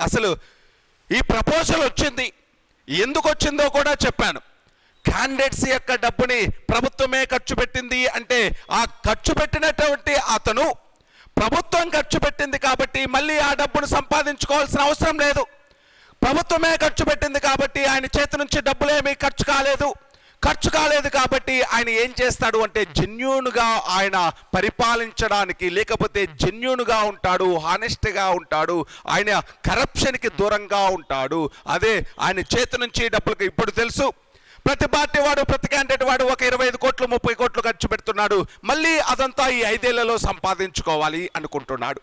అసలు ఈ ప్రపోజల్ వచ్చింది, ఎందుకు వచ్చిందో కూడా చెప్పాను. క్యాండిడేట్స్ యొక్క డబ్బుని ప్రభుత్వమే ఖర్చు పెట్టింది అంటే ఆ ఖర్చు పెట్టినటువంటి అతను ప్రభుత్వం ఖర్చు పెట్టింది కాబట్టి మళ్ళీ ఆ డబ్బును సంపాదించుకోవాల్సిన అవసరం లేదు. ప్రభుత్వమే ఖర్చు పెట్టింది కాబట్టి ఆయన చేతి నుంచి డబ్బులేమీ ఖర్చు కాలేదు కాబట్టి ఆయన ఏం చేస్తాడు అంటే జెన్యూన్గా ఆయన పరిపాలించడానికి, లేకపోతే జెన్యూన్గా ఉంటాడు, హానెస్ట్గా ఉంటాడు, ఆయన కరప్షన్కి దూరంగా ఉంటాడు. అదే ఆయన చేతి నుంచి డబ్బులకి ఇప్పుడు తెలుసు ప్రతి పార్టీ వాడు, ప్రతి క్యాండిడేట్ వాడు ఒక 25 కోట్లు 30 కోట్లు ఖర్చు పెడుతున్నాడు, మళ్ళీ అదంతా ఈ 5 ఏళ్లలో సంపాదించుకోవాలి అనుకుంటున్నాడు.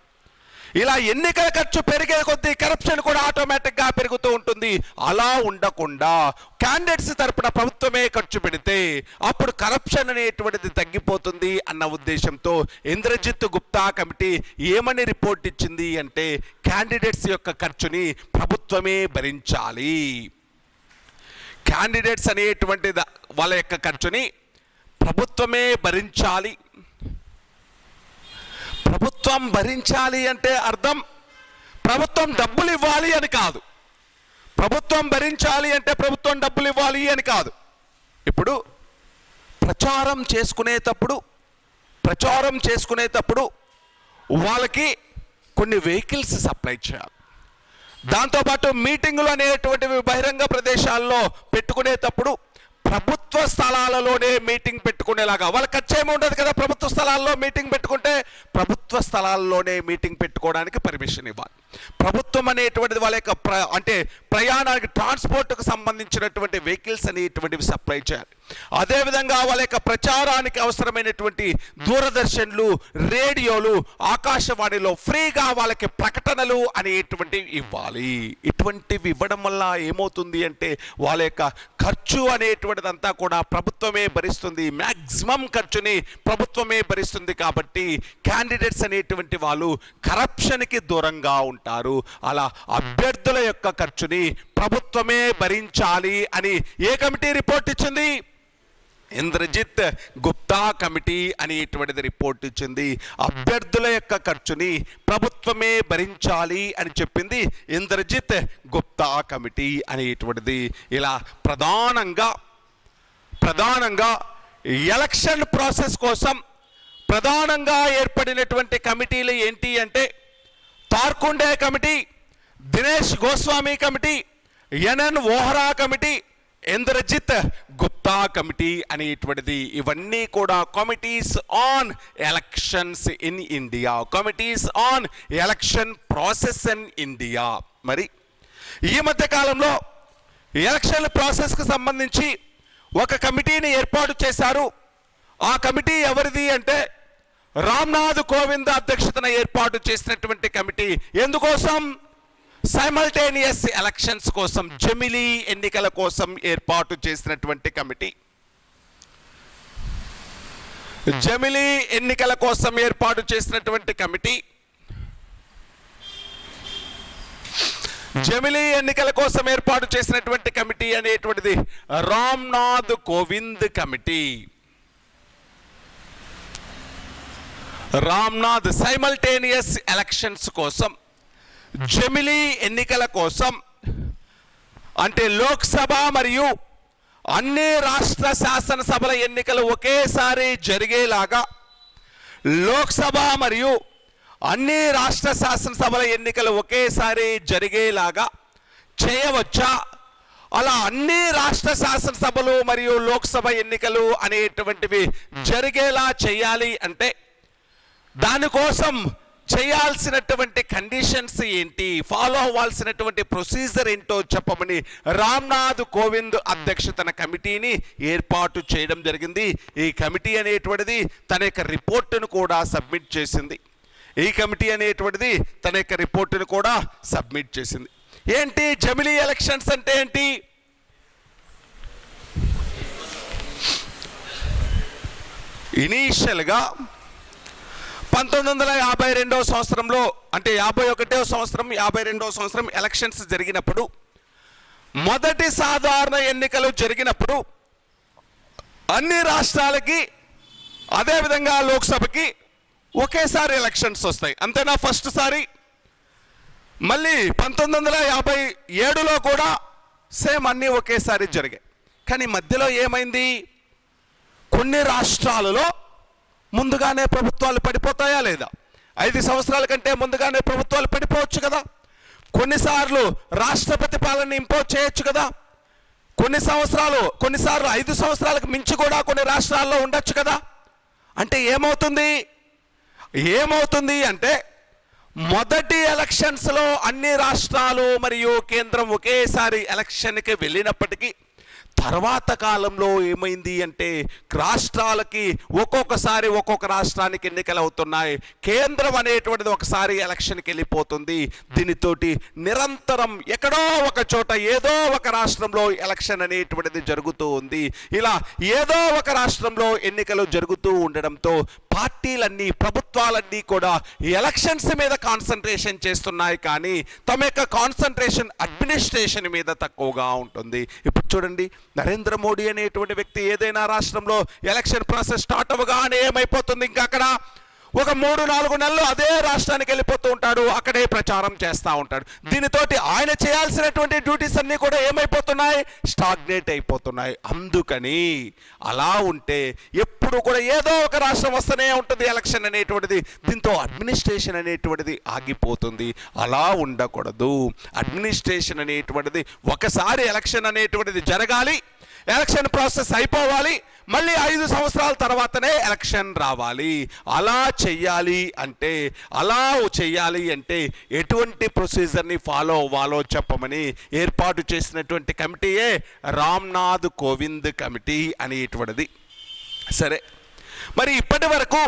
ఇలా ఎన్నికల ఖర్చు పెరిగే కొద్దీ కరప్షన్ కూడా ఆటోమేటిక్గా పెరుగుతూ ఉంటుంది. అలా ఉండకుండా క్యాండిడేట్స్ తరపున ప్రభుత్వమే ఖర్చు పెడితే అప్పుడు కరప్షన్ అనేటువంటిది తగ్గిపోతుంది అన్న ఉద్దేశంతో ఇంద్రజిత్ గుప్తా కమిటీ ఏమని రిపోర్ట్ ఇచ్చింది అంటే క్యాండిడేట్స్ యొక్క ఖర్చుని ప్రభుత్వమే భరించాలి. క్యాండిడేట్స్ అనేటువంటి వాళ్ళ యొక్క ఖర్చుని ప్రభుత్వమే భరించాలి. ప్రభుత్వం భరించాలి అంటే అర్థం ప్రభుత్వం డబ్బులు ఇవ్వాలి అని కాదు. ప్రభుత్వం భరించాలి అంటే ప్రభుత్వం డబ్బులు ఇవ్వాలి అని కాదు. ఇప్పుడు ప్రచారం చేసుకునేటప్పుడు వాళ్ళకి కొన్ని వెహికల్స్ సప్లై చేయాలి. దాంతోపాటు మీటింగులు అనేటువంటివి బహిరంగ ప్రదేశాల్లో పెట్టుకునేటప్పుడు ప్రభుత్వ స్థలాలలోనే మీటింగ్ పెట్టుకునేలాగా, వాళ్ళ ఖర్చు ఏమి ఉండదు కదా. ప్రభుత్వ స్థలాల్లో మీటింగ్ పెట్టుకుంటే ప్రభుత్వ స్థలాల్లోనే మీటింగ్ పెట్టుకోవడానికి పర్మిషన్ ఇవ్వాలి. ప్రభుత్వం అనేటువంటిది వాళ్ళ యొక్క అంటే ప్రయాణానికి, ట్రాన్స్పోర్ట్కు సంబంధించినటువంటి వెహికల్స్ అనేటువంటివి సప్లై చేయాలి. అదేవిధంగా వాళ్ళ యొక్క ప్రచారానికి అవసరమైనటువంటి దూరదర్శన్లు, రేడియోలు, ఆకాశవాణిలో ఫ్రీగా వాళ్ళకి ప్రకటనలు అనేటువంటివి ఇవ్వాలి. ఇటువంటివి ఇవ్వడం వల్ల ఏమవుతుంది అంటే వాళ్ళ యొక్క ఖర్చు అనేటువంటిదంతా కూడా ప్రభుత్వమే భరిస్తుంది. మ్యాక్సిమం ఖర్చుని ప్రభుత్వమే భరిస్తుంది. కాబట్టి క్యాండిడేట్స్ అనేటువంటి వాళ్ళు కరప్షన్కి దూరంగా ఉంటారు. అలా అభ్యర్థుల యొక్క ఖర్చుని ప్రభుత్వమే భరించాలి అని ఏ కమిటీ రిపోర్ట్ ఇచ్చింది? ఇంద్రజిత్ గుప్తా కమిటీ అనేటువంటిది రిపోర్ట్ ఇచ్చింది. అభ్యర్థుల యొక్క ఖర్చుని ప్రభుత్వమే భరించాలి అని చెప్పింది ఇంద్రజిత్ గుప్తా కమిటీ అనేటువంటిది. ఇలా ప్రధానంగా ఎలక్షన్ ప్రాసెస్ కోసం ప్రధానంగా ఏర్పడినటువంటి కమిటీలు ఏంటి అంటే Tarkunde committee, Dinesh Goswami committee, N N Vohra committee, Indrajit Gupta committee అనేటువంటిది. ఇవన్నీ కూడా committees on elections in India, committees on election process in India. మరి ఈ మధ్య కాలంలో ఎలక్షన్ ప్రాసెస్కి సంబంధించి ఒక కమిటీని ఏర్పాటు చేశారు. ఆ కమిటీ ఎవరిది అంటే రామ్నాథ్ కోవింద్ అధ్యక్షతన ఏర్పాటు చేసినటువంటి కమిటీ. ఎందుకోసం? సైమల్టేనియస్ ఎలక్షన్స్ కోసం, జమిలీ ఎన్నికల కోసం ఏర్పాటు చేసినటువంటి కమిటీ. జమిలీ ఎన్నికల కోసం ఏర్పాటు చేసినటువంటి కమిటీ, జమిలీ ఎన్నికల కోసం ఏర్పాటు చేసినటువంటి కమిటీ అనేటువంటిది Ramnath Kovind committee. Ramnath simultaneous elections కోసం, జమిలీ ఎన్నికల కోసం అంటే లోక్సభ మరియు అన్ని రాష్ట్ర శాసనసభల ఎన్నికలు ఒకేసారి జరిగేలాగా, లోక్సభ మరియు అన్ని రాష్ట్ర శాసనసభల ఎన్నికలు ఒకేసారి జరిగేలాగా చేయవచ్చా? అలా అన్ని రాష్ట్ర శాసనసభలు మరియు లోక్సభ ఎన్నికలు అనేటువంటివి జరిగేలా చేయాలి అంటే దానికోసం చేయాల్సినటువంటి కండిషన్స్ ఏంటి, ఫాలో అవ్వాల్సినటువంటి ప్రొసీజర్ ఏంటో చెప్పమని రామ్నాథ్ కోవింద్ అధ్యక్షతన కమిటీని ఏర్పాటు చేయడం జరిగింది. ఈ కమిటీ అనేటువంటిది తన యొక్క రిపోర్టును కూడా సబ్మిట్ చేసింది. ఏంటి జమిలీ ఎలక్షన్స్ అంటే ఏంటి? ఇనీషియల్గా 1952వ సంవత్సరంలో అంటే 51వ సంవత్సరం 52వ సంవత్సరం ఎలక్షన్స్ జరిగినప్పుడు, మొదటి సాధారణ ఎన్నికలు జరిగినప్పుడు అన్ని రాష్ట్రాలకి అదేవిధంగా లోక్సభకి ఒకేసారి ఎలక్షన్స్ వస్తాయి. అంతేనా? ఫస్ట్ సారి మళ్ళీ 1957లో కూడా సేమ్ అన్నీ ఒకేసారి జరిగాయి. కానీ మధ్యలో ఏమైంది? కొన్ని రాష్ట్రాలలో ముందుగానే ప్రభుత్వాలు పడిపోతాయా లేదా? 5 సంవత్సరాల కంటే ముందుగానే ప్రభుత్వాలు పడిపోవచ్చు కదా. కొన్నిసార్లు రాష్ట్రపతి పాలన ఇంపోజ్ చేయొచ్చు కదా. కొన్నిసార్లు 5 సంవత్సరాలకు మించి కూడా కొన్ని రాష్ట్రాల్లో ఉండొచ్చు కదా. అంటే ఏమవుతుంది అంటే మొదటి ఎలక్షన్స్లో అన్ని రాష్ట్రాలు మరియు కేంద్రం ఒకేసారి ఎలక్షన్కి వెళ్ళినప్పటికీ తర్వాత కాలంలో ఏమైంది అంటే రాష్ట్రాలకి ఒక్కొక్కసారి ఒక్కొక్క రాష్ట్రానికి ఎన్నికలు అవుతున్నాయి. కేంద్రం అనేటువంటిది ఒకసారి ఎలక్షన్కి వెళ్ళిపోతుంది. దీనితోటి నిరంతరం ఎక్కడో ఒక చోట ఏదో ఒక రాష్ట్రంలో ఎలక్షన్ అనేటువంటిది జరుగుతూ ఉంది. ఇలా ఏదో ఒక రాష్ట్రంలో ఎన్నికలు జరుగుతూ ఉండడంతో పార్టీలన్నీ ప్రభుత్వాలన్నీ కూడా ఎలక్షన్స్ మీద కాన్సన్ట్రేషన్ చేస్తున్నాయి, కానీ తమ యొక్క కాన్సన్ట్రేషన్ అడ్మినిస్ట్రేషన్ మీద తక్కువగా ఉంటుంది. ఇప్పుడు చూడండి, నరేంద్ర మోడీ అనేటువంటి వ్యక్తి ఏదైనా రాష్ట్రంలో ఎలక్షన్ ప్రాసెస్ స్టార్ట్ అవ్వగానే ఏమైపోతుంది, ఇంకా అక్కడ ఒక 3-4 నెలలు అదే రాష్ట్రానికి వెళ్ళిపోతూ ఉంటాడు, అక్కడే ప్రచారం చేస్తూ ఉంటాడు. దీనితోటి ఆయన చేయాల్సినటువంటి డ్యూటీస్ అన్నీ కూడా ఏమైపోతున్నాయి? స్టాగ్నేట్ అయిపోతున్నాయి. అందుకని అలా ఉంటే ఎప్పుడు కూడా ఏదో ఒక రాష్ట్రం వస్తూనే ఉంటుంది ఎలక్షన్ అనేటువంటిది. దీంతో అడ్మినిస్ట్రేషన్ అనేటువంటిది ఆగిపోతుంది. అలా ఉండకూడదు. అడ్మినిస్ట్రేషన్ అనేటువంటిది ఒకసారి ఎలక్షన్ అనేటువంటిది జరగాలి, ఎలక్షన్ ప్రాసెస్ అయిపోవాలి, మళ్ళీ 5 సంవత్సరాల తర్వాతనే ఎలక్షన్ రావాలి. అలా చెయ్యాలి అంటే ఎటువంటి ప్రొసీజర్ని ఫాలో అవ్వాలో చెప్పమని ఏర్పాటు చేసినటువంటి కమిటీయే రామ్నాథ్ కోవింద్ కమిటీ అనేటువంటిది. సరే, మరి ఇప్పటి వరకు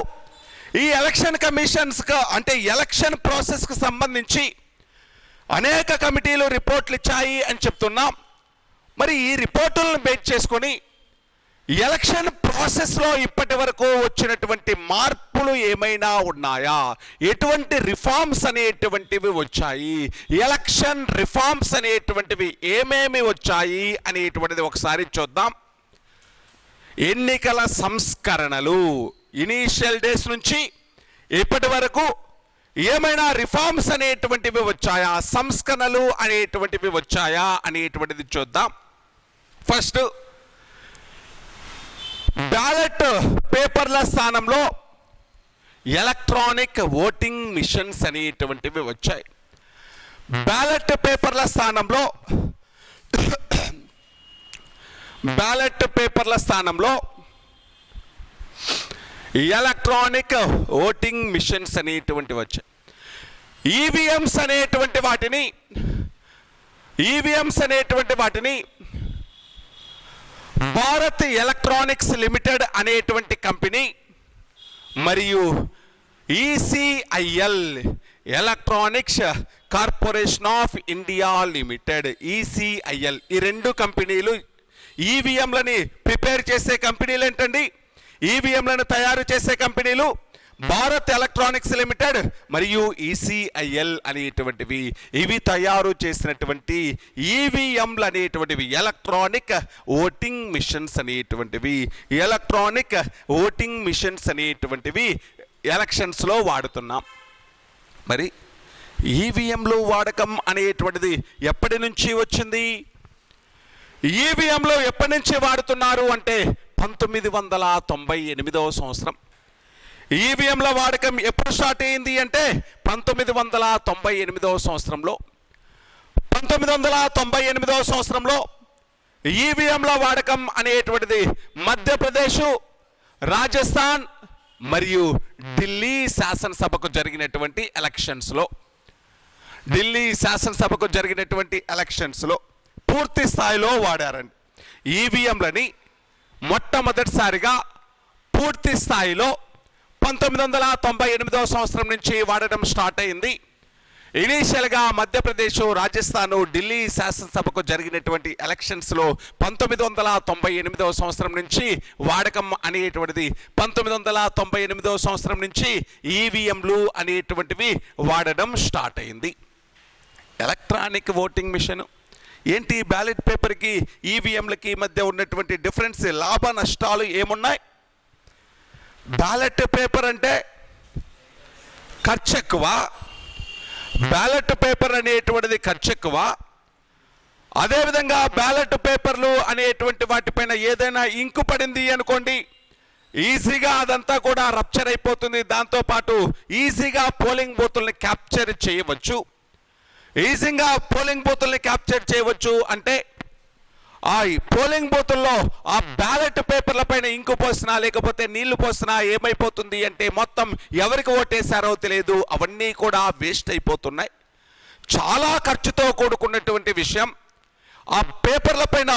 ఈ ఎలక్షన్ కమిషన్స్కి అంటే ఎలక్షన్ ప్రాసెస్కి సంబంధించి అనేక కమిటీలు రిపోర్ట్లు ఇచ్చాయి అని చెప్తున్నాం. మరి ఈ రిపోర్టులను బేస్ చేసుకొని ఎలక్షన్ ప్రాసెస్లో ఇప్పటి వరకు వచ్చినటువంటి మార్పులు ఏమైనా ఉన్నాయా? ఎటువంటి రిఫార్మ్స్ అనేటువంటివి వచ్చాయి? ఎలక్షన్ రిఫార్మ్స్ అనేటువంటివి ఏమేమి వచ్చాయి అనేటువంటిది ఒకసారి చూద్దాం. ఎన్నికల సంస్కరణలు ఇనీషియల్ డేస్ నుంచి ఇప్పటి వరకు ఏమైనా రిఫార్మ్స్ అనేటువంటివి వచ్చాయా, సంస్కరణలు అనేటువంటివి వచ్చాయా అనేటువంటిది చూద్దాం. ఫస్ట్, బ్యాలెట్ పేపర్ల స్థానంలో ఎలక్ట్రానిక్ ఓటింగ్ మిషన్స్ అనేటువంటివి వచ్చాయి. బ్యాలెట్ పేపర్ల స్థానంలో ఎలక్ట్రానిక్ ఓటింగ్ మిషన్స్ అనేటువంటివి వచ్చాయి. ఈవీఎంస్ అనేటువంటి వాటిని భారత్ ఎలక్ట్రానిక్స్ లిమిటెడ్ అనేటువంటి కంపెనీ మరియు ECIL electronics corporation of India limited ECIL ఈ 2 కంపెనీలు ఈవీఎంలని ప్రిపేర్ చేసే కంపెనీలు ఏంటండి? ఈవీఎంలను తయారు చేసే కంపెనీలు భారత్ ఎలక్ట్రానిక్స్ లిమిటెడ్ మరియు ఈసీఐఎల్ అనేటువంటివి. ఇవి తయారు చేసినటువంటి ఈవీఎంలు అనేటువంటివి ఎలక్ట్రానిక్ ఓటింగ్ మిషన్స్ అనేటువంటివి ఎలక్షన్స్లో వాడుతున్నాం. మరి ఈవీఎంలు వాడకం అనేటువంటిది ఎప్పటి నుంచి వచ్చింది? ఈవీఎంలు ఎప్పటి నుంచి వాడుతున్నారు అంటే 1998వ సంవత్సరం. ఈవీఎంల వాడకం ఎప్పుడు స్టార్ట్ అయింది అంటే 1998వ సంవత్సరంలో. 1998వ సంవత్సరంలో ఈవీఎంల వాడకం అనేటువంటిది మధ్యప్రదేశ్, రాజస్థాన్ మరియు ఢిల్లీ శాసనసభకు జరిగినటువంటి ఎలక్షన్స్లో పూర్తి స్థాయిలో వాడారండి. ఈవీఎంలని మొట్టమొదటిసారిగా పూర్తి స్థాయిలో 1998వ సంవత్సరం నుంచి వాడడం స్టార్ట్ అయింది. ఇనీషియల్గా మధ్యప్రదేశ్, రాజస్థాన్, ఢిల్లీ శాసనసభకు జరిగినటువంటి ఎలక్షన్స్లో 1998వ సంవత్సరం నుంచి వాడకం అనేటువంటిది 1998వ సంవత్సరం నుంచి ఈవీఎంలు అనేటువంటివి వాడడం స్టార్ట్ అయింది. ఎలక్ట్రానిక్ ఓటింగ్ మిషన్ ఏంటి? బ్యాలెట్ పేపర్కి ఈవీఎంలకి మధ్య ఉన్నటువంటి డిఫరెన్స్, లాభ నష్టాలు ఏమున్నాయి? బ్యాలెట్ పేపర్ అంటే ఖర్చు ఎక్కువ, బ్యాలెట్ పేపర్ అనేటువంటిది ఖర్చు ఎక్కువ. అదేవిధంగా బ్యాలెట్ పేపర్లు అనేటువంటి వాటిపైన ఏదైనా ఇంకు పడింది అనుకోండి, ఈజీగా అదంతా కూడా రప్చర్ అయిపోతుంది. దాంతోపాటు ఈజీగా పోలింగ్ బూతుల్ని క్యాప్చర్ చేయవచ్చు. ఈజీగా పోలింగ్ బూతుల్ని క్యాప్చర్ చేయవచ్చు అంటే ఆ పోలింగ్ బూతుల్లో ఆ బ్యాలెట్ పేపర్ల పైన ఇంకు పోసినా లేకపోతే నీళ్లు పోసినా ఏమైపోతుంది అంటే మొత్తం ఎవరికి ఓటేశారో తెలియదు, అవన్నీ కూడా వేస్ట్ అయిపోతున్నాయి. చాలా ఖర్చుతో కూడుకున్నటువంటి విషయం. ఆ పేపర్ల పైన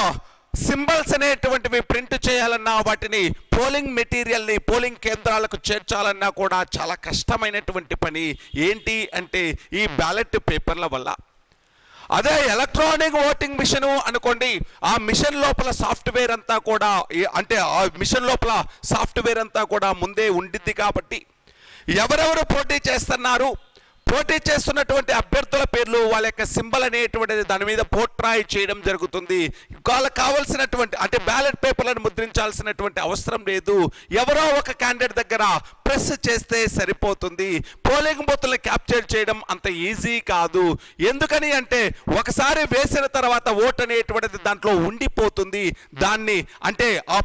సింబల్స్ అనేటువంటివి ప్రింట్ చేయాలన్నా, వాటిని పోలింగ్ మెటీరియల్ని పోలింగ్ కేంద్రాలకు చేర్చాలన్నా కూడా చాలా కష్టమైనటువంటి పని. ఏంటి అంటే ఈ బ్యాలెట్ పేపర్ల వల్ల. అదే ఎలక్ట్రానిక్ ఓటింగ్ మిషన్ అనుకోండి, ఆ మిషన్ లోపల సాఫ్ట్వేర్ అంతా కూడా అంటే ఆ మిషన్ లోపల సాఫ్ట్వేర్ అంతా కూడా ముందే ఉండిద్ది కాబట్టి ఎవరెవరు పోటీ చేస్తున్నారు, పోటీ చేస్తున్నటువంటి అభ్యర్థుల పేర్లు, వాళ్ళ యొక్క సింబల్ అనేటువంటిది దాని మీద పోర్ట్రాయ్ చేయడం జరుగుతుంది. వాళ్ళకి కావాల్సినటువంటి అంటే బ్యాలెట్ పేపర్లను ముద్రించాల్సినటువంటి అవసరం లేదు. ఎవరో ఒక క్యాండిడేట్ దగ్గర ప్రెస్ చేస్తే సరిపోతుంది. పోలింగ్ బూత్లను క్యాప్చర్ చేయడం అంత ఈజీ కాదు. ఎందుకని అంటే ఒకసారి వేసిన తర్వాత ఓట్ అనేటువంటిది దాంట్లో ఉండిపోతుంది. దాన్ని అంటే ఆ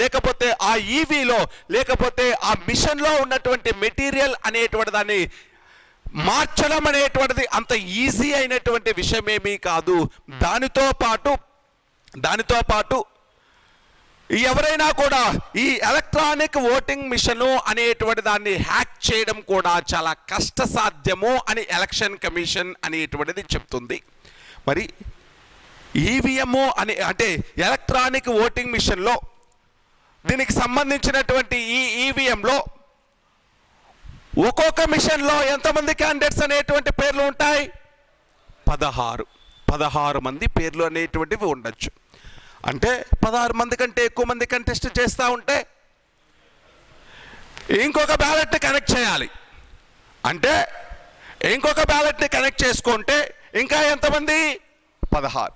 లేకపోతే ఆ ఈవీలో లేకపోతే ఆ మిషన్లో ఉన్నటువంటి మెటీరియల్ అనేటువంటి దాన్ని మార్చడం అనేటువంటిది అంత ఈజీ అయినటువంటి విషయమేమీ కాదు. దానితో పాటు ఎవరైనా కూడా ఈ ఎలక్ట్రానిక్ ఓటింగ్ మిషన్ అనేటువంటి దాన్ని హ్యాక్ చేయడం కూడా చాలా కష్టసాధ్యము అని ఎలక్షన్ కమిషన్ అనేటువంటిది చెప్తుంది. మరి ఈవీఎం అంటే ఎలక్ట్రానిక్ ఓటింగ్ మిషన్లో దీనికి సంబంధించినటువంటి ఈ ఈవీఎంలో ఒక్కొక్క మిషన్లో ఎంతమంది క్యాండిడేట్స్ అనేటువంటి పేర్లు ఉంటాయి? 16 మంది పేర్లు అనేటువంటివి ఉండొచ్చు. అంటే 16 మంది కంటే ఎక్కువ మంది కంటెస్ట్ చేస్తూ ఉంటే ఇంకొక బ్యాలెట్ని కనెక్ట్ చేయాలి. అంటే ఇంకొక బ్యాలెట్ని కనెక్ట్ చేసుకుంటే ఇంకా ఎంతమంది? 16.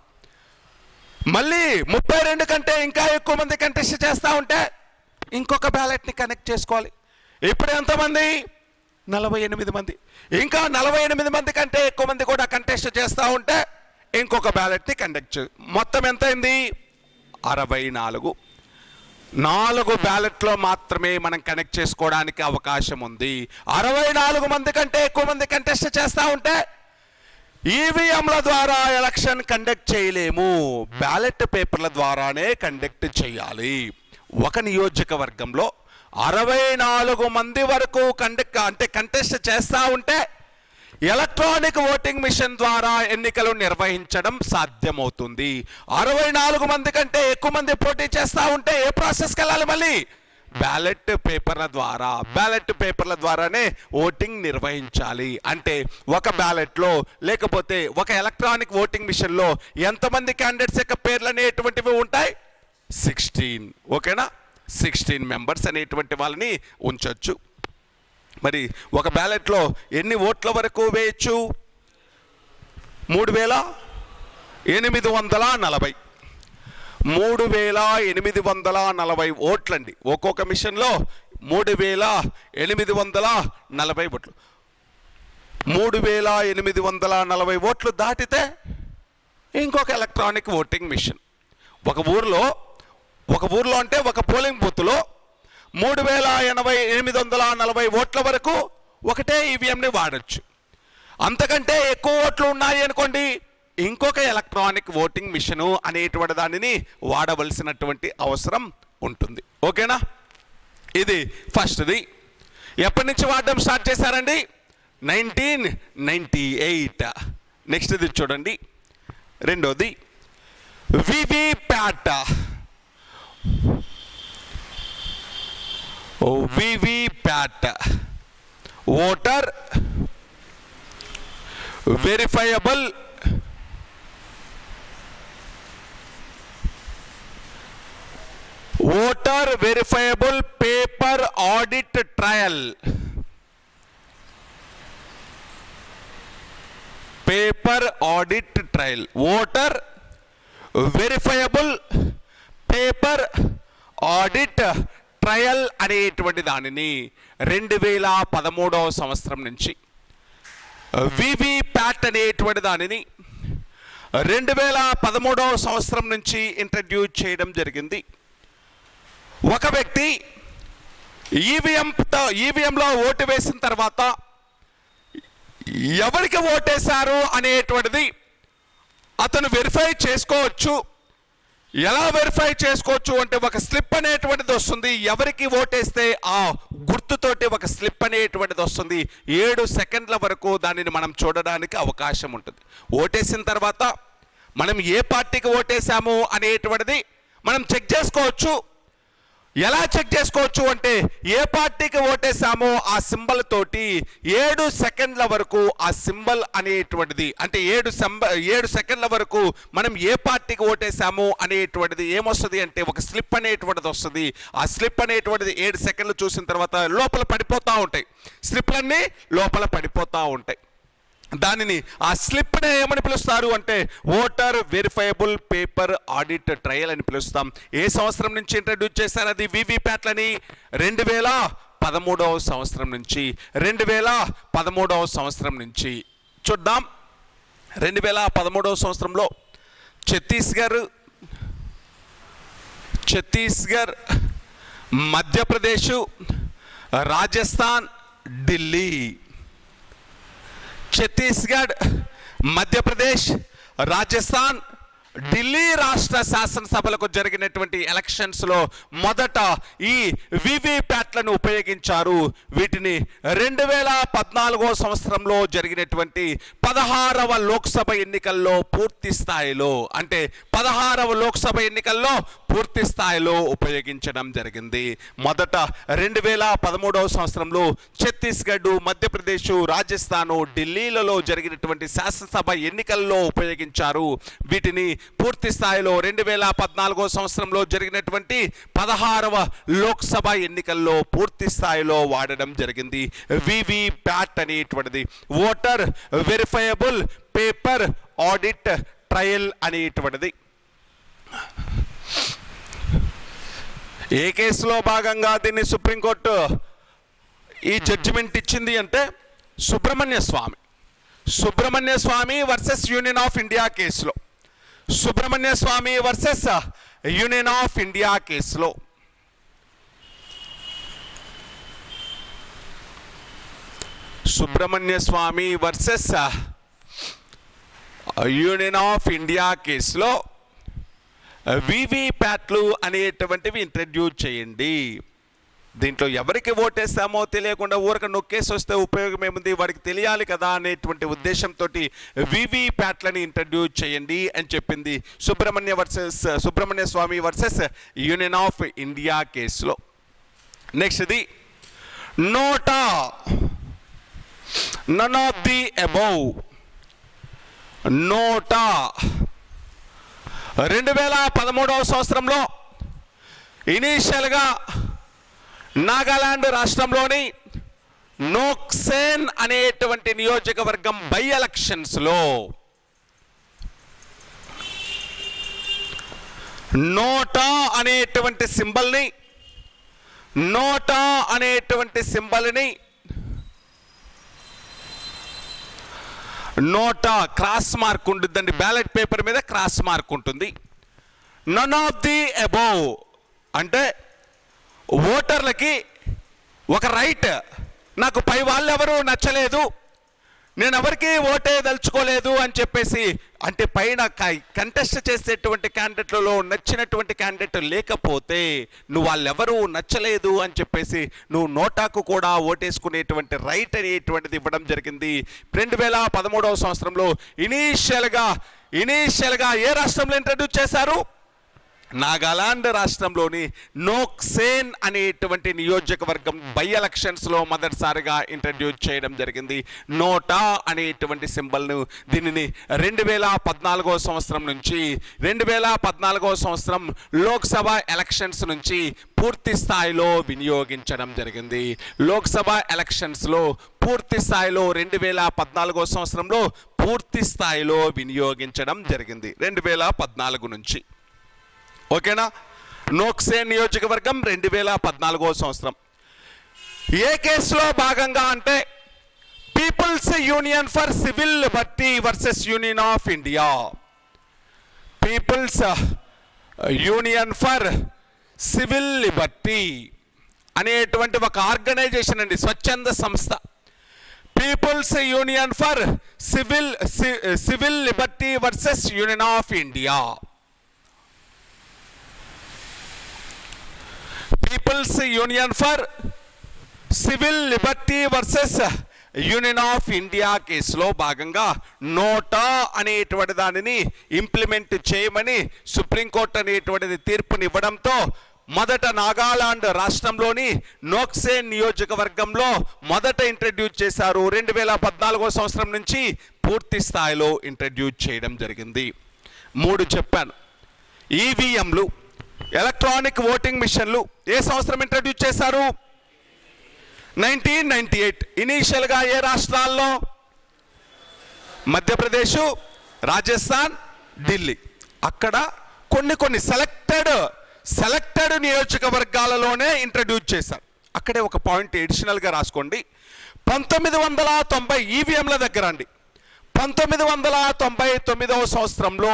మళ్ళీ 32 కంటే ఇంకా ఎక్కువ మంది కంటెస్ట్ చేస్తూ ఉంటే ఇంకొక బ్యాలెట్ని కనెక్ట్ చేసుకోవాలి. ఇప్పుడు ఎంతమంది? 48 మంది. ఇంకా 48 మంది కంటే ఎక్కువ మంది కూడా కంటెస్ట్ చేస్తూ ఉంటే ఇంకొక బ్యాలెట్ని కండక్ట్ మొత్తం ఎంత అయింది? 64. 4 బ్యాలెట్లో మాత్రమే మనం కనెక్ట్ చేసుకోవడానికి అవకాశం ఉంది. 64 మంది కంటే ఎక్కువ మంది కంటెస్ట్ చేస్తూ ఉంటే ఈవీఎంల ద్వారా ఎలక్షన్ కండక్ట్ చేయలేము, బ్యాలెట్ పేపర్ల ద్వారానే కండక్ట్ చేయాలి. ఒక నియోజకవర్గంలో 64 మంది వరకు కంటెస్ట్ చేస్తూ ఉంటే ఎలక్ట్రానిక్ ఓటింగ్ మిషన్ ద్వారా ఎన్నికలు నిర్వహించడం సాధ్యమవుతుంది. 64 మంది కంటే ఎక్కువ మంది పోటీ చేస్తూ ఉంటే ఏ ప్రాసెస్కి వెళ్ళాలి? మళ్ళీ బ్యాలెట్ పేపర్ల ద్వారానే ఓటింగ్ నిర్వహించాలి. అంటే ఒక బ్యాలెట్లో లేకపోతే ఒక ఎలక్ట్రానిక్ ఓటింగ్ మిషన్లో ఎంతమంది క్యాండిడేట్స్ యొక్క పేర్లు అనేటువంటివి ఉంటాయి? 16. ఓకేనా? 16 మెంబర్స్ అనేటువంటి వాళ్ళని ఉంచవచ్చు. మరి ఒక బ్యాలెట్లో ఎన్ని ఓట్ల వరకు వేయచ్చు? 3840. 3840 ఓట్లండి. ఒక్కొక్క మిషన్లో 3840 ఓట్లు. 3840 ఓట్లు దాటితే ఇంకొక ఎలక్ట్రానిక్ ఓటింగ్ మిషన్. ఒక ఊర్లో అంటే ఒక పోలింగ్ బూత్లో 3840 ఓట్ల వరకు ఒకటే ఈవీఎంని వాడచ్చు. అంతకంటే ఎక్కువ ఓట్లు ఉన్నాయి అనుకోండి, ఇంకొక ఎలక్ట్రానిక్ ఓటింగ్ మిషను అనేటువంటి దానిని వాడవలసినటువంటి అవసరం ఉంటుంది. ఓకేనా? ఇది ఫస్ట్ది. ఎప్పటి నుంచి వాడడం స్టార్ట్ చేశారండి? 1998. నెక్స్ట్ ఇది చూడండి. రెండోది VVPAT. VVPAT voter verifiable paper audit trial. Voter verifiable paper audit trial అనేటువంటి దానిని 2013 సంవత్సరం నుంచి వివిప్యాట్ అనేటువంటి దానిని 2013వ సంవత్సరం నుంచి ఇంట్రడ్యూస్ చేయడం జరిగింది. ఒక వ్యక్తి ఈవీఎంలో ఓటు వేసిన తర్వాత ఎవరికి ఓటేశారు అనేటువంటిది అతను వెరిఫై చేసుకోవచ్చు. ఎలా వెరిఫై చేసుకోవచ్చు అంటే ఒక స్లిప్ అనేటువంటిది వస్తుంది. ఎవరికి ఓటేస్తే ఆ గుర్తుతోటి ఒక స్లిప్ అనేటువంటిది వస్తుంది. 7 సెకండ్ల వరకు దానిని మనం చూడడానికి అవకాశం ఉంటుంది. ఓటేసిన తర్వాత మనం ఏ పార్టీకి ఓటేసాము అనేటువంటిది మనం చెక్ చేసుకోవచ్చు. ఎలా చెక్ చేసుకోవచ్చు అంటే ఏ పార్టీకి ఓటేసామో ఆ సింబల్ తోటి 7 సెకండ్ల వరకు ఆ సింబల్ అనేటువంటిది అంటే 7 సెకండ్ల వరకు మనం ఏ పార్టీకి ఓటేసాము అనేటువంటిది ఏమొస్తుంది అంటే ఒక స్లిప్ అనేటువంటిది వస్తుంది. ఆ స్లిప్ అనేటువంటిది 7 సెకండ్లు చూసిన తర్వాత లోపల పడిపోతూ ఉంటాయి. స్లిప్లన్నీ లోపల పడిపోతూ ఉంటాయి. దానిని ఆ స్లిప్ని ఏమని పిలుస్తారు అంటే voter verifiable paper audit trial అని పిలుస్తాం. ఏ సంవత్సరం నుంచి ఇంట్రడ్యూస్ చేశారు అది వివిప్యాట్లని? 2013వ సంవత్సరం నుంచి. 2013వ సంవత్సరం నుంచి చూద్దాం. 2013వ సంవత్సరంలో ఛత్తీస్గఢ్, మధ్యప్రదేశ్, రాజస్థాన్, ఢిల్లీ. ఛత్తీస్గఢ్, మధ్యప్రదేశ్, రాజస్థాన్, ఢిల్లీ రాష్ట్ర శాసనసభలకు జరిగినటువంటి ఎలక్షన్స్లో మొదట ఈ వివిప్యాట్లను ఉపయోగించారు. వీటిని 2014వ సంవత్సరంలో జరిగినటువంటి 16వ లోక్సభ ఎన్నికల్లో పూర్తి స్థాయిలో అంటే 16వ లోక్సభ ఎన్నికల్లో పూర్తి స్థాయిలో ఉపయోగించడం జరిగింది. మొదట 2013వ సంవత్సరంలో ఛత్తీస్గఢ్, మధ్యప్రదేశ్, రాజస్థాన్, ఢిల్లీలలో జరిగినటువంటి శాసనసభ ఎన్నికల్లో ఉపయోగించారు. వీటిని పూర్తి స్థాయిలో 2014వ సంవత్సరంలో జరిగినటువంటి 16వ లోక్సభ ఎన్నికల్లో పూర్తి స్థాయిలో వాడడం జరిగింది. వివిప్యాట్ అనేటువంటిది voter verifiable paper audit trial అనేటువంటిది. ఏ కేసులో భాగంగా దీన్ని సుప్రీంకోర్టు ఈ జడ్జిమెంట్ ఇచ్చింది అంటే సుబ్రహ్మణ్య స్వామి వర్సెస్ యూనియన్ ఆఫ్ ఇండియా కేసులో. సుబ్రహ్మణ్య స్వామి వర్సెస్ యూనియన్ ఆఫ్ ఇండియా కేసులో సుబ్రహ్మణ్య స్వామి వర్సెస్ యూనియన్ ఆఫ్ ఇండియా కేసులో వివిప్యాట్లు అనేటువంటివి ఇంట్రడ్యూస్ చేయండి. దీంట్లో ఎవరికి ఓటేస్తామో తెలియకుండా ఊరక నొక్కేసి వస్తే ఉపయోగం ఏముంది, వాడికి తెలియాలి కదా అనేటువంటి ఉద్దేశంతో వివిప్యాట్లని ఇంట్రడ్యూస్ చేయండి అని చెప్పింది సుబ్రహ్మణ్య స్వామి వర్సెస్ యూనియన్ ఆఫ్ ఇండియా కేసులో. నెక్స్ట్ ఇది నోటా, నన్ ఆఫ్ ది అబౌవ్. నోటా 2013వ సంవత్సరంలో ఇనీషియల్గా నాగాలాండ్ రాష్ట్రంలోని నోక్సేన్ అనేటువంటి నియోజకవర్గం బై ఎలక్షన్స్లో నోటా అనేటువంటి సింబల్ని నోటా క్రాస్ మార్క్ ఉంటుందండి. బ్యాలెట్ పేపర్ మీద క్రాస్ మార్క్ ఉంటుంది. నన్ ఆఫ్ ది అబౌవ్ అంటే ఓటర్లకి ఒక రైట్, నాకు పై వాళ్ళు ఎవరు నచ్చలేదు, నేను ఎవరికి ఓటేదలుచుకోలేదు అని చెప్పేసి అంటే పైన కంటెస్ట్ చేసేటువంటి క్యాండిడేట్లలో నచ్చినటువంటి క్యాండిడేట్ లేకపోతే నువ్వు వాళ్ళెవరూ నచ్చలేదు అని చెప్పేసి నువ్వు నోటాకు కూడా ఓటేసుకునేటువంటి రైట్ అనేటువంటిది ఇవ్వడం జరిగింది. 2013వ సంవత్సరంలో ఇనీషియల్గా ఏ రాష్ట్రంలో ఇంట్రడ్యూస్ చేశారు? నాగాలాండ్ రాష్ట్రంలోని నోక్సేన్ అనేటువంటి నియోజకవర్గం బై ఎలక్షన్స్లో మొదటిసారిగా ఇంట్రడ్యూస్ చేయడం జరిగింది. నోటా అనేటువంటి సింబల్ను దీనిని 2014వ సంవత్సరం నుంచి 2014వ సంవత్సరం లోక్సభ ఎలక్షన్స్ నుంచి పూర్తి స్థాయిలో వినియోగించడం జరిగింది. లోక్సభ ఎలక్షన్స్లో పూర్తి స్థాయిలో 2014వ సంవత్సరంలో పూర్తి స్థాయిలో వినియోగించడం జరిగింది 2014 నుంచి. ఓకేనా? నోక్సేన్ నియోజకవర్గం 2014వ సంవత్సరం. ఏ కేసులో భాగంగా అంటే people's union for civil liberty versus union of India. People's union for civil liberty అనేటువంటి ఒక ఆర్గనైజేషన్ అండి, స్వచ్ఛంద సంస్థ. People's union for civil liberty versus union of India. People's union for civil liberty versus union of India కేసులో భాగంగా నోటా అనేటువంటి దానిని implement చేయమని సుప్రీంకోర్టు అనేటువంటిది తీర్పునివ్వడంతో మొదట నాగాలాండ్ రాష్ట్రంలోని నోక్సేన్ నియోజకవర్గంలో మొదట ఇంట్రడ్యూస్ చేశారు. 2014 సంవత్సరం నుంచి పూర్తి స్థాయిలో ఇంట్రడ్యూస్ చేయడం జరిగింది. 3 చెప్పాను. ఈవీఎంలు, ఎలక్ట్రానిక్ ఓటింగ్ మిషన్లు ఏ సంవత్సరం ఇంట్రడ్యూస్ చేశారు? 1998. ఇనీషియల్గా ఏ రాష్ట్రాల్లో? మధ్యప్రదేశ్, రాజస్థాన్, ఢిల్లీ. అక్కడ కొన్ని సెలెక్టెడ్ నియోజకవర్గాలలోనే ఇంట్రడ్యూస్ చేశారు. అక్కడే ఒక పాయింట్ ఎడిషనల్గా రాసుకోండి. 1990 ఈవీఎంల దగ్గర అండి, 1999 సంవత్సరంలో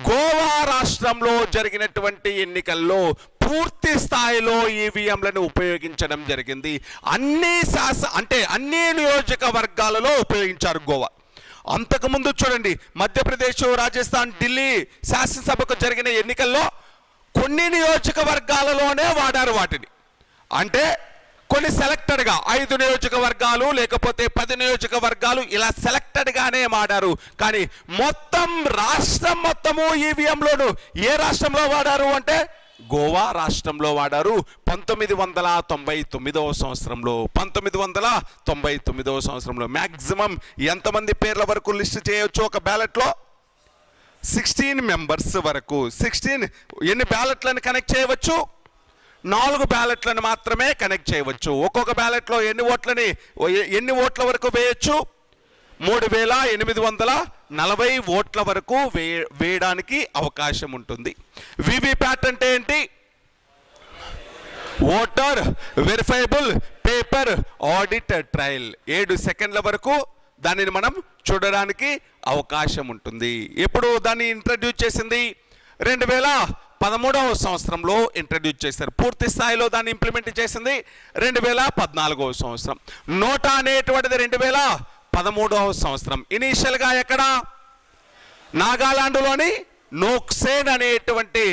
గోవా రాష్ట్రంలో జరిగినటువంటి ఎన్నికల్లో పూర్తి స్థాయిలో ఈవీఎంలను ఉపయోగించడం జరిగింది. అన్ని నియోజకవర్గాలలో ఉపయోగించారు గోవా. అంతకుముందు చూడండి, మధ్యప్రదేశ్, రాజస్థాన్, ఢిల్లీ శాసనసభకు జరిగిన ఎన్నికల్లో కొన్ని నియోజకవర్గాలలోనే వాడారు వాటిని. అంటే కొన్ని సెలెక్టెడ్గా 5 నియోజకవర్గాలు లేకపోతే 10 నియోజకవర్గాలు ఇలా సెలెక్టెడ్గానే వాడారు. కానీ రాష్ట్రం మొత్తము ఈవీఎంలోను ఏ రాష్ట్రంలో వాడారు అంటే గోవా రాష్ట్రంలో వాడారు. 1999 సంవత్సరంలో మ్యాక్సిమం ఎంతమంది పేర్ల వరకు లిస్ట్ చేయొచ్చు ఒక బ్యాలెట్లో? 16 మెంబర్స్ వరకు. 16 ఎన్ని బ్యాలెట్లను కనెక్ట్ చేయవచ్చు? 4 బ్యాలెట్లను మాత్రమే కనెక్ట్ చేయవచ్చు. ఒక్కొక్క బ్యాలెట్లో ఎన్ని ఓట్ల వరకు వేయచ్చు? 3840 ఓట్ల వరకు వేయడానికి అవకాశం ఉంటుంది. వివిప్యాట్ అంటే ఏంటి? Voter verifiable paper audit trial. 7 సెకండ్ల వరకు దానిని మనం చూడడానికి అవకాశం ఉంటుంది. ఎప్పుడు దాన్ని ఇంట్రడ్యూస్ చేసింది? 2013 సంవత్సరంలో ఇంట్రడ్యూస్ చేశారు. పూర్తి స్థాయిలో దాన్ని ఇంప్లిమెంట్ చేసింది 2014 సంవత్సరం. నోటా అనేటువంటిది 2013 సంవత్సరం. ఇనీషియల్గా ఎక్కడ? నాగాలాండ్లోని నోక్సేన్ అనేటువంటి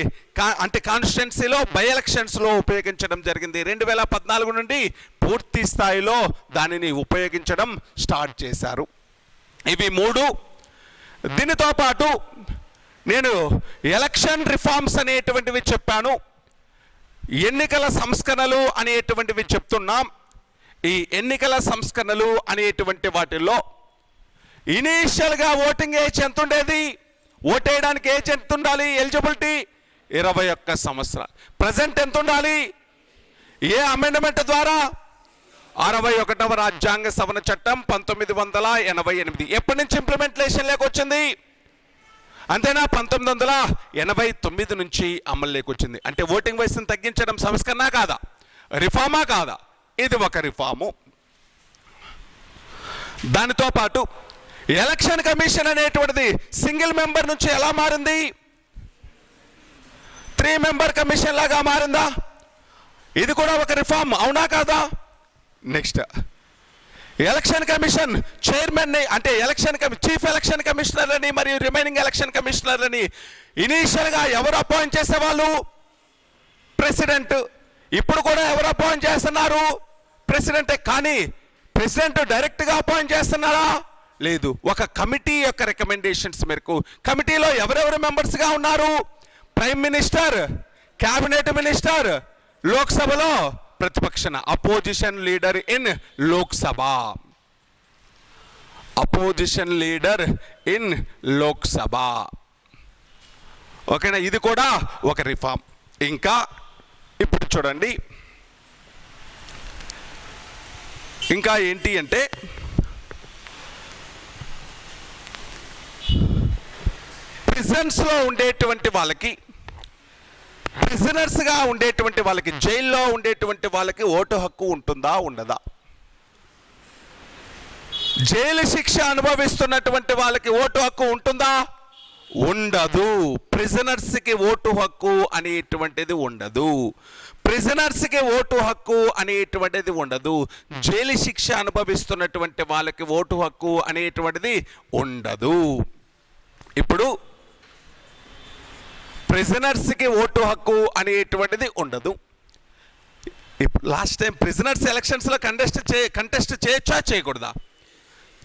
కాన్స్టిట్యున్సీలో బై ఎలక్షన్స్లో ఉపయోగించడం జరిగింది. 2014 నుండి పూర్తి స్థాయిలో దానిని ఉపయోగించడం స్టార్ట్ చేశారు. ఇవి 3. దీనితో పాటు నేను ఎలక్షన్ రిఫార్మ్స్ అనేటువంటివి చెప్పాను, ఎన్నికల సంస్కరణలు అనేటువంటివి చెప్తున్నాం. ఈ ఎన్నికల సంస్కరణలు అనేటువంటి వాటిల్లో ఇనీషియల్గా ఓటింగ్ ఏజ్ ఎంత ఉండేది? ఓటేయడానికి ఏజ్ ఎంత ఉండాలి? ఎలిజిబిలిటీ 21 సంవత్సరాలు. ప్రజెంట్ ఎంత ఉండాలి? ఏ అమెండ్మెంట్ ద్వారా? 61వ రాజ్యాంగ సవరణ చట్టం 1988. ఎప్పటి నుంచి ఇంప్లిమెంటేషన్లోకి వచ్చింది? అంతేనా? 1989 నుంచి అమల్లోకి వచ్చింది. అంటే ఓటింగ్ వయసును తగ్గించడం సంస్కరణ కాదా? రిఫార్మా కాదా? ఇది ఒక రిఫార్ము. దానితో పాటు ఎలక్షన్ కమిషన్ అనేటువంటిది సింగిల్ మెంబర్ నుంచి ఎలా మారింది? 3 మెంబర్ కమిషన్ లాగా మారిందా? ఇది కూడా ఒక రిఫార్మ్, అవునా కాదా? నెక్స్ట్, ఎలక్షన్ కమిషన్ చైర్మన్ అంటే చీఫ్ ఎలక్షన్ కమిషనర్లని మరియు రిమైనింగ్ ఎలక్షన్ కమిషనర్లని ఇనీషియల్గా ఎవరు అపాయింట్ చేసేవాళ్ళు? ప్రెసిడెంట్. ఇప్పుడు కూడా ఎవరు అపాయింట్ చేస్తున్నారు? ప్రెసిడెంటే. కానీ ప్రెసిడెంట్ డైరెక్ట్గా అపాయింట్ చేస్తున్నారా? లేదు. ఒక కమిటీ యొక్క రికమెండేషన్స్ మేరకు. కమిటీలో ఎవరెవరు మెంబర్స్గా ఉన్నారు? ప్రైమ్ మినిస్టర్, క్యాబినెట్ మినిస్టర్, లోక్సభలో ప్రతిపక్ష opposition leader in Lok Sabha. Opposition leader in Lok Sabha. ఓకేనా? ఇది కూడా ఒక రిఫార్మ్. ఇంకా ఇప్పుడు చూడండి, ఇంకా ఏంటి అంటే ప్రిజన్స్లో ఉండేటువంటి వాళ్ళకి, ప్రిజనర్స్గా ఉండేటువంటి వాళ్ళకి, జైల్లో ఉండేటువంటి వాళ్ళకి ఓటు హక్కు ఉంటుందా ఉండదా? జైలు శిక్ష అనుభవిస్తున్నటువంటి వాళ్ళకి ఓటు హక్కు ఉంటుందా? ఉండదు. ప్రిజనర్స్కి ఓటు హక్కు అనేటువంటిది ఉండదు. ప్రిజనర్స్కి ఓటు హక్కు అనేటువంటిది ఉండదు. జైలు శిక్ష అనుభవిస్తున్నటువంటి వాళ్ళకి ఓటు హక్కు అనేటువంటిది ఉండదు. ఇప్పుడు ప్రిజనర్స్కి ఓటు హక్కు అనేటువంటిది ఉండదు. ఇప్పుడు లాస్ట్ టైం ప్రిజనర్స్ ఎలక్షన్స్లో కంటెస్ట్ చేయొచ్చా చేయకూడదా?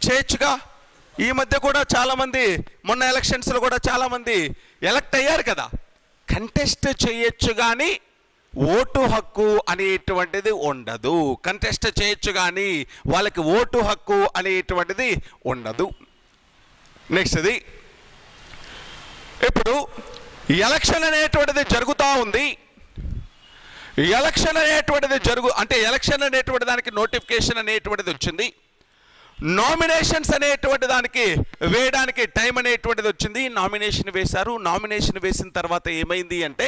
చేయొచ్చుగా. ఈ మధ్య కూడా చాలామంది మొన్న ఎలక్షన్స్లో కూడా చాలామంది ఎలక్ట్ అయ్యారు కదా. కంటెస్ట్ చేయొచ్చు కానీ ఓటు హక్కు అనేటువంటిది ఉండదు. కంటెస్ట్ చేయొచ్చు కానీ వాళ్ళకి ఓటు హక్కు అనేటువంటిది ఉండదు. నెక్స్ట్ది, ఇప్పుడు ఎలక్షన్ అనేటువంటిది జరుగుతూ ఉంది. ఎలక్షన్ అనేటువంటిది ఎలక్షన్ అనేటువంటి దానికి నోటిఫికేషన్ అనేటువంటిది వచ్చింది. నామినేషన్స్ అనేటువంటి దానికి వేయడానికి టైం అనేటువంటిది వచ్చింది. నామినేషన్ వేశారు. నామినేషన్ వేసిన తర్వాత ఏమైంది అంటే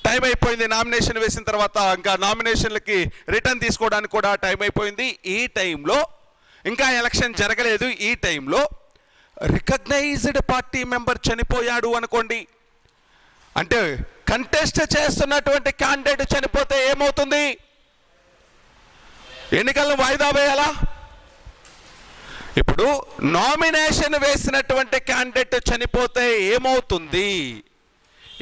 టైం అయిపోయింది. నామినేషన్ వేసిన తర్వాత ఇంకా నామినేషన్లకి రిటర్న్ తీసుకోవడానికి కూడా టైం అయిపోయింది. ఈ టైంలో ఇంకా ఎలక్షన్ జరగలేదు. ఈ టైంలో రికగ్నైజ్డ్ పార్టీ మెంబర్ చనిపోయాడు అనుకోండి, అంటే కంటెస్ట్ చేస్తున్నటువంటి క్యాండిడేట్ చనిపోతే ఏమవుతుంది? ఎన్నికలను వాయిదా వేయాలా? ఇప్పుడు నామినేషన్ వేసినటువంటి క్యాండిడేట్ చనిపోతే ఏమవుతుంది?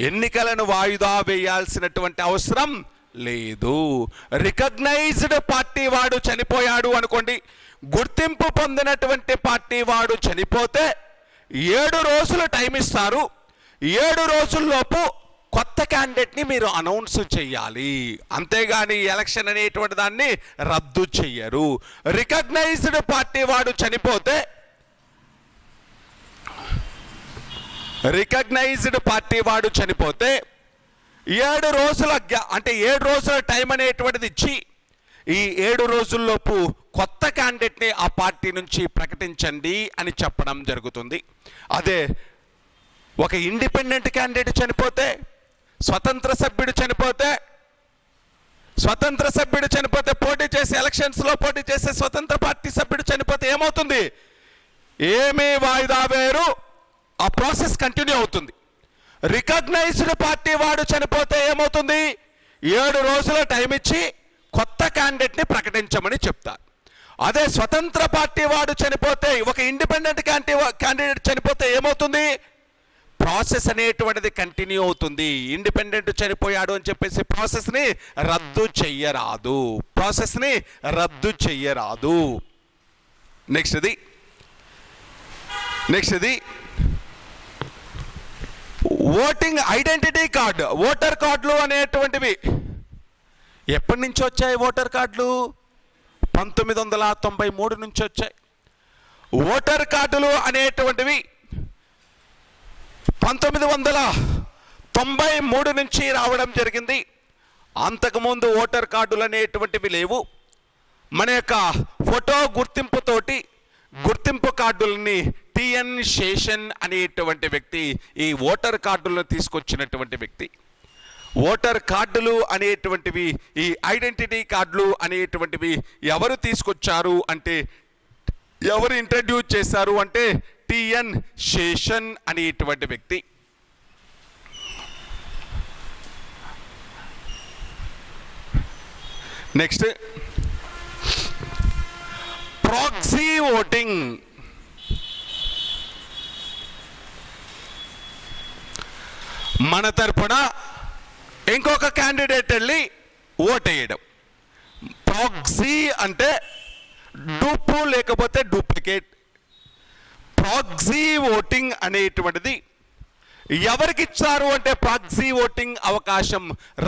ఎన్నికలను వాయిదా వేయాల్సినటువంటి అవసరం లేదు. రికగ్నైజ్డ్ పార్టీ వాడు చనిపోయాడు అనుకోండి, గుర్తింపు పొందినటువంటి పార్టీ వాడు చనిపోతే 7 రోజులు టైం ఇస్తారు. 7 రోజుల్లోపు కొత్త క్యాండిడేట్ని మీరు అనౌన్స్ చేయాలి. అంతేగాని ఎలక్షన్ అనేటువంటి దాన్ని రద్దు చెయ్యరు. రికగ్నైజ్డ్ పార్టీ వాడు చనిపోతే 7 రోజుల అంటే 7 రోజుల టైం అనేటువంటిది ఇచ్చి ఈ 7 రోజుల్లోపు కొత్త క్యాండిడేట్ని ఆ పార్టీ నుంచి ప్రకటించండి అని చెప్పడం జరుగుతుంది. అదే ఒక ఇండిపెండెంట్ క్యాండిడేట్ చనిపోతే, స్వతంత్ర సభ్యుడు చనిపోతే పోటీ చేసే ఎలక్షన్స్లో పోటీ చేసే స్వతంత్ర పార్టీ సభ్యుడు చనిపోతే ఏమవుతుంది? ఏమీ వాయిదా వేరు, ఆ ప్రాసెస్ కంటిన్యూ అవుతుంది. రికగ్నైజ్డ్ పార్టీ వాడు చనిపోతే ఏమవుతుంది? 7 రోజుల టైం ఇచ్చి కొత్త క్యాండిడేట్ని ప్రకటించమని చెప్తారు. అదే స్వతంత్ర పార్టీ వాడు చనిపోతే, ఒక ఇండిపెండెంట్ క్యాండిడేట్ చనిపోతే ఏమవుతుంది? ప్రాసెస్ అనేటువంటిది కంటిన్యూ అవుతుంది. ఇండిపెండెంట్ చనిపోయాడు అని చెప్పేసి ప్రాసెస్ని రద్దు చెయ్యరాదు. నెక్స్ట్ది ఓటింగ్ ఐడెంటిటీ కార్డు, ఓటర్ కార్డులు అనేటువంటివి ఎప్పటి నుంచి వచ్చాయి? ఓటర్ కార్డులు 1993 నుంచి వచ్చాయి. ఓటర్ కార్డులు అనేటువంటివి 1993 నుంచి రావడం జరిగింది. అంతకుముందు ఓటర్ కార్డులు అనేటువంటివి లేవు. మన యొక్క ఫోటో గుర్తింపు కార్డులని టిఎన్ శేషన్ అనేటువంటి వ్యక్తి ఈ ఓటర్ కార్డులను తీసుకొచ్చినటువంటి వ్యక్తి. ఓటర్ కార్డులు అనేటువంటివి, ఈ ఐడెంటిటీ కార్డులు అనేటువంటివి ఎవరు తీసుకొచ్చారు అంటే, ఎవరు ఇంట్రడ్యూస్ చేశారు అంటే టిఎన్ శేషన్ అనేటువంటి వ్యక్తి. Next, proxy voting. మన తరపున ఇంకొక క్యాండిడేట్ వెళ్ళి ఓటేయడం. ప్రాక్సీ అంటే డూపు లేకపోతే డూప్లికేట్. ప్రాక్సీ ఓటింగ్ అనేటువంటిది ఎవరికి ఇచ్చారు అంటే, ప్రాక్సీ ఓటింగ్ అవకాశం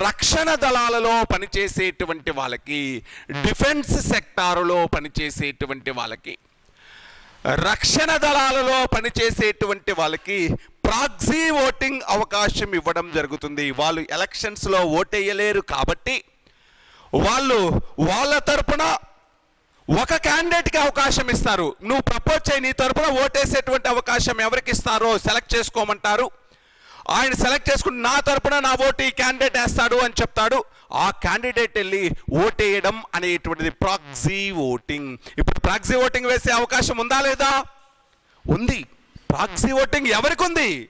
రక్షణ దళాలలో పనిచేసేటువంటి వాళ్ళకి, డిఫెన్స్ సెక్టారులో పనిచేసేటువంటి వాళ్ళకి, రక్షణ దళాలలో పనిచేసేటువంటి వాళ్ళకి ప్రాక్సీ ఓటింగ్ అవకాశం ఇవ్వడం జరుగుతుంది. వాళ్ళు ఎలక్షన్స్లో ఓటేయలేరు కాబట్టి వాళ్ళ తరపున ఒక క్యాండిడేట్కి అవకాశం ఇస్తారు. నువ్వు ప్రపోజ్ చేయి, నీ తరపున ఓటేసేటువంటి అవకాశం ఎవరికి ఇస్తారో సెలెక్ట్ చేసుకోమంటారు. ఆయన సెలెక్ట్ చేసుకుని నా తరపున నా ఓటు ఈ క్యాండిడేట్ వేస్తాడు అని చెప్తాడు. ఆ క్యాండిడేట్ వెళ్ళి ఓటేయడం అనేటువంటిది ప్రాక్సీ ఓటింగ్. ఇప్పుడు ప్రాక్సీ ఓటింగ్ వేసే అవకాశం ఉందా లేదా? ఉంది. ప్రాక్సీ ఓటింగ్ ఎవరికి ఉంది?